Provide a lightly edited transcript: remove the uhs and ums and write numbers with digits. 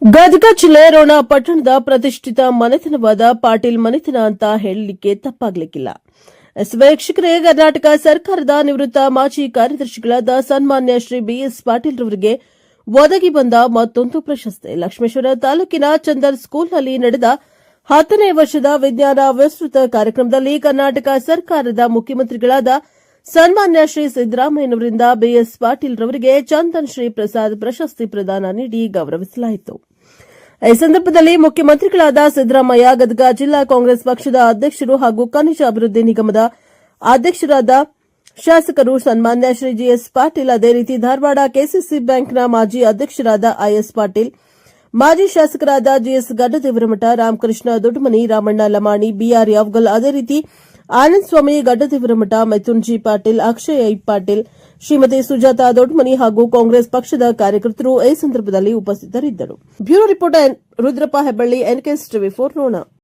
ಗದಗ ಜಿಲ್ಲೆ ರೋಣ ಪಟ್ಟಣದ ಪ್ರತಿಷ್ಠಿತ ಮನೆತನವಾದ ಪಾಟೀಲ್ ಮನೆತನ ಅಂತ ಹೇಳಲಿಕ್ಕೆ ತಪ್ಪಾಗಲಿಕ್ಕಿಲ್ಲ. ವೀಕ್ಷಕರೇ, ಕರ್ನಾಟಕ ಸರ್ಕಾರದ ನಿವೃತ್ತ ಮಾಜಿ ಕಾರ್ಯದರ್ಶಿಗಳಾದ ಸನ್ಮಾನ್ಯ ಶ್ರೀ ಬಿಎಸ್ ಪಾಟೀಲ್ ರವರಿಗೆ ಒದಗಿ ಬಂದ ಮತ್ತೊಂದು ಪ್ರಶಸ್ತಿ. ಲಕ್ಷ್ಮೇಶ್ವರ ತಾಲೂಕಿನ ಚಂದರ್ ಸ್ಕೂಲ್ನಲ್ಲಿ ನಡೆದ 10ನೇ ವರ್ಷದ ವಿಜ್ಞಾನ ವಿಸ್ತೃತ ಕಾರ್ಯಕ್ರಮದಲ್ಲಿ ಕರ್ನಾಟಕ ಸರ್ಕಾರದ ಮುಖ್ಯಮಂತ್ರಿಗಳಾದ ಸನ್ಮಾನ್ಯ ಶ್ರೀ ಸಿದ್ದರಾಮಯ್ಯನವರಿಂದ ಬಿಎಸ್ ಪಾಟೀಲ್ ರವರಿಗೆ ಚಂದನ್ ಶ್ರೀ ಪ್ರಸಾದ್ ಪ್ರಶಸ್ತಿ ಪ್ರದಾನ ನೀಡಿ ಗೌರವಿಸಲಾಯಿತು. ಈ ಸಂದರ್ಭದಲ್ಲಿ ಮುಖ್ಯಮಂತ್ರಿಗಳಾದ ಸಿದ್ದರಾಮಯ್ಯ, ಗದಗ ಜಿಲ್ಲಾ ಕಾಂಗ್ರೆಸ್ ಪಕ್ಷದ ಅಧ್ಯಕ್ಷರು ಹಾಗೂ ಖನಿಜ ಅಭಿವೃದ್ಧಿ ನಿಗಮದ ಅಧ್ಯಕ್ಷರಾದ ಶಾಸಕರು ಸನ್ಮಾನ್ಯ ಶ್ರೀ ಜಿಎಸ್ ಪಾಟೀಲ್, ಅದೇ ರೀತಿ ಧಾರವಾಡ ಕೆಸಿಸಿ ಬ್ಯಾಂಕ್ನ ಮಾಜಿ ಅಧ್ಯಕ್ಷರಾದ ಐಎಸ್ ಪಾಟೀಲ್, ಮಾಜಿ ಶಾಸಕರಾದ ಜಿಎಸ್ ಗಡ್ಡದೇವರಮಠ, ರಾಮಕೃಷ್ಣ ದೊಡ್ಡಮನಿ, ರಾಮಣ್ಣ ಲಮಾಣಿ, ಬಿಆರ್ ಯಾವಗಲ್, ಅದೇ ರೀತಿ ಆನಂದ್ ಸ್ವಾಮಿ ಗಡ್ಡದೇವರಮಠ, ಮಿಥುನ್ ಜಿ ಪಾಟೀಲ್, ಅಕ್ಷಯ್ ಐ ಪಾಟೀಲ್, ಶ್ರೀಮತಿ ಸುಜಾತಾ ದೊಡ್ಡಮನಿ ಹಾಗೂ ಕಾಂಗ್ರೆಸ್ ಪಕ್ಷದ ಕಾರ್ಯಕರ್ತರು ಈ ಸಂದರ್ಭದಲ್ಲಿ ಉಪಸ್ಥಿತರಿದ್ದರು. Bureau reporter Rudrappa Hebballi, N K S TV 4 Ron.